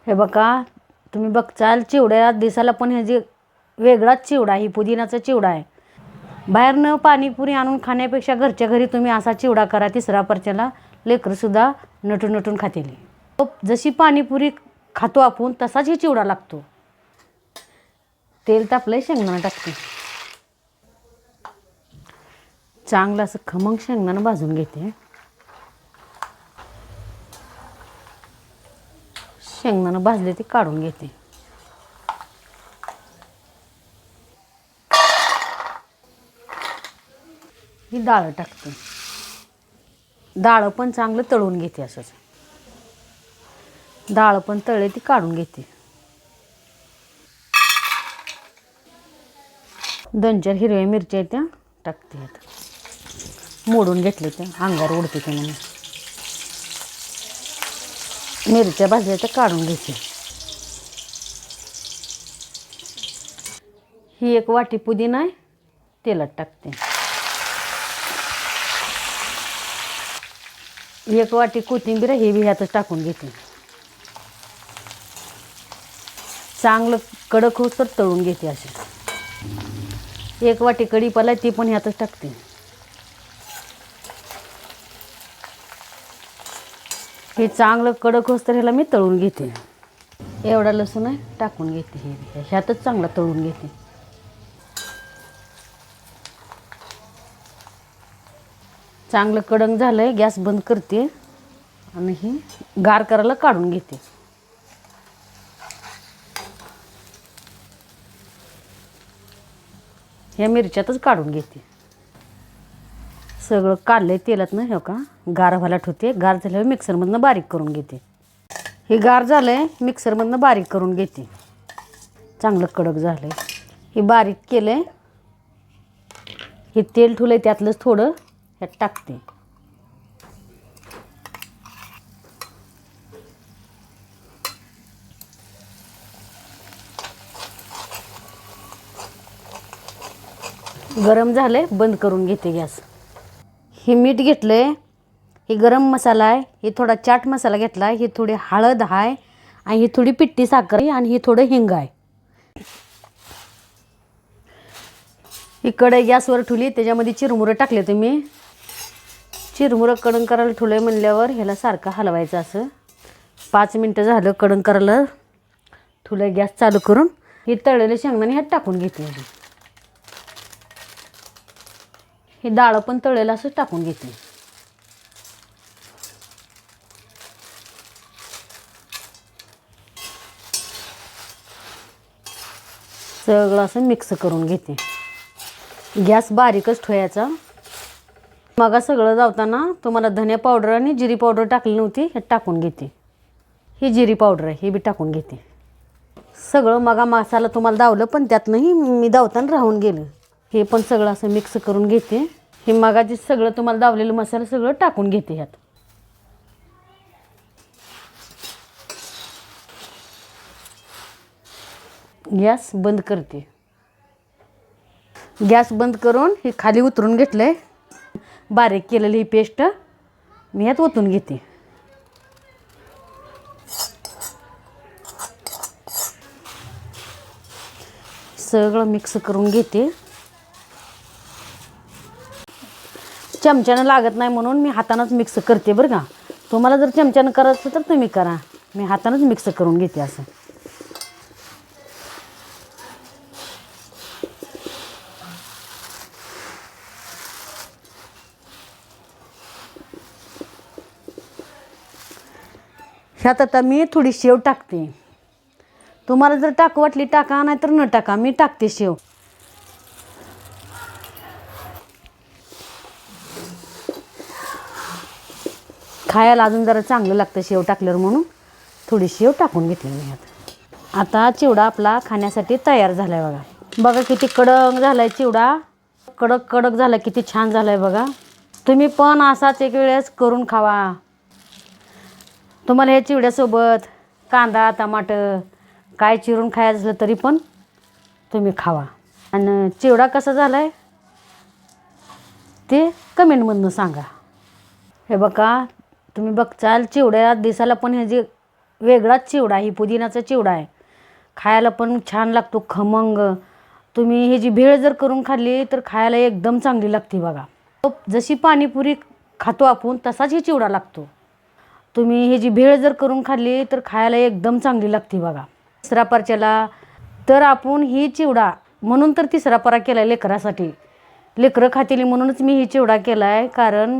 हे बघा, तुम्ही बघचाल चिवड्या दिसायला पण ह्याची वेगळाच चिवडा, ही पुदिनाचा चिवडा आहे. बाहेरनं पाणीपुरी आणून खाण्यापेक्षा घरच्या घरी तुम्ही असा चिवडा करा. तिसरा परच्याला लेकरंसुद्धा नटून नटून खातील. जशी पाणीपुरी खातो आपण तसाच ही चिवडा लागतो. तेल तापलंय, शेंगदाणा टाकते. चांगलं असं खमंग शेंगदाणा भाजून घेते. शेंगदाणा भाजले ते काढून घेते. ही डाळ टाकते. डाळ पण चांगलं तळून घेते. असंच डाळ पण तळले ती काढून घेते. 2-4 हिरव्या मिरच्या त्या टाकते. मोडून घेतले त्या अंगावर उडते ते म्हणून. मिरच्या भाजल्या तर काढून घ्यायच्या. ही 1 वाटी पुदिना आहे, तेलात टाकते. 1 वाटी कोथिंबीर हे बी ह्यातच टाकून घेते. चांगलं कडक होत तर तळून घेते. असे 1 वाटी कढीपत्ता ती पण ह्यातच टाकते. हे चांगलं कडक होत तर ह्याला मी तळून घेते. एवढा लसूण आहे टाकून घेते. हे ह्यातच चांगला तळून घेते. चांगलं कडक झालंय, गॅस बंद करते आणि हे गार करायला काढून घेते. ह्या मिरच्यातच काढून घेते. सगळं काढलंय तेलातनं. हो का, गार व्हायला ठेवते. गार झाल्यावर मिक्सरमधनं बारीक करून घेते. हे गार झालंय, मिक्सरमधनं बारीक करून घेते. चांगलं कडक झालंय. हे बारीक केलंय. हे तेल ठेवलंय त्यातलंच थोडं ह्यात टाकते. गरम झालंय, बंद करून घेते गॅस. हे मीठ घेतलंय. हे गरम मसाला आहे. हे थोडा चाट मसाला घेतला. ही थोडी हळद आहे आणि ही थोडी पिठी साखर आहे आणि ही थोडं हिंग आहे. ही कढई गॅसवर ठेवली, त्याच्यामध्ये चिरमुरं टाकले. तुम्ही चिरमुरं कडण करायला ठेवलंय म्हणल्यावर ह्याला सारखं हलवायचं. असं 5 मिनटं झालं कडण करायला ठेवलंय गॅस चालू करून. ही तळलेले शेंगदाणे ह्यात टाकून घेते. हे डाळ पण तळलेलं असं टाकून घेते. सगळं असं मिक्स करून घेते. गॅस बारीकच ठेवायचा. मग सगळं जावताना तुम्हाला धनिया पावडर आणि जिरी पावडर टाकली नव्हती, हे टाकून घेते. ही जिरी पावडर आहे, हे बी टाकून घेते. सगळं मगा मसाला तुम्हाला दावलं पण त्यातनंही मी दावताना राहून गेलं. हे पण सगळं असं मिक्स करून घेते. हे मगाची सगळं तुम्हाला दावलेलं मसाला सगळं टाकून घेते ह्यात. गॅस बंद करते. गॅस बंद करून हे खाली उतरून घेतलंय. बारीक केलेली ही पेस्ट मी ह्यात ओतून घेते. सगळं मिक्स करून घेते. चमच्यानं लागत नाही म्हणून मी हातानंच मिक्स करते बरं का. तुम्हाला जर चमच्यानं करायचं तर तुम्ही करा. मी हातानंच मिक्स करून घेते. असं ह्यात आता मी थोडी शेव टाकते. तुम्हाला जर टाकू वाटली टाका, नाही तर न टाका. मी टाकते शेव. खायला अजून जरा चांगलं लागतं शेव टाकल्यावर म्हणून थोडी शेव टाकून घेतली मी ह्यात. आता चिवडा आपला खाण्यासाठी तयार झाला आहे. बघा किती कडक झाला आहे चिवडा. कडक कडक झाला, किती छान झाला आहे बघा. तुम्ही पण असाच एक वेळेस करून खावा. तुम्हाला हे चिवड्यासोबत कांदा टमाटर काय चिरून खायचं असलं तरी पण तुम्ही खावा. आणि चिवडा कसा झाला आहे ते कमेंटमधून सांगा. हे बघा, तुम्ही बघचाल चिवड्या दिसायला पण ह्याची वेगळाच चिवडा, ही पुदिनाचा चिवडा आहे. खायला पण छान लागतो, खमंग. तुम्ही ही जी भेळ जर करून खाल्ली तर खायला एकदम चांगली लागते बघा. जशी पाणीपुरी खातो आपण तसाच ही चिवडा लागतो. तुम्ही ही जी भेळ जर करून खाल्ली तर खायला एकदम चांगली लागते बघा. तिसरा पर्च्याला तर आपण ही चिवडा म्हणून तर तिसरा परा केला आहे लेकरासाठी. लेकरं खातील म्हणूनच मी ही चिवडा केला आहे, कारण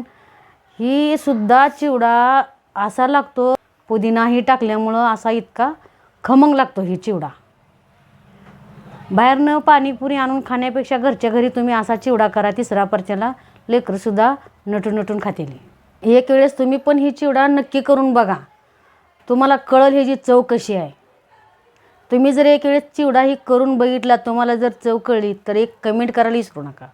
ही सुद्धा चिवडा असा लागतो, पुदिनाही टाकल्यामुळं असा इतका खमंग लागतो ही चिवडा. बाहेरनं पाणीपुरी आणून खाण्यापेक्षा घरच्या घरी तुम्ही असा चिवडा करा तिसरा पर्च्याला, लेकरंसुद्धा नटून नटून खातील. एक वेळेस तुम्ही पण ही चिवडा नक्की करून बघा, तुम्हाला कळेल ह्याची चव कशी आहे. तुम्ही जर एक वेळेस चिवडा ही करून बघितला, तुम्हाला जर चव कळली तर एक कमेंट करायला विसरू नका.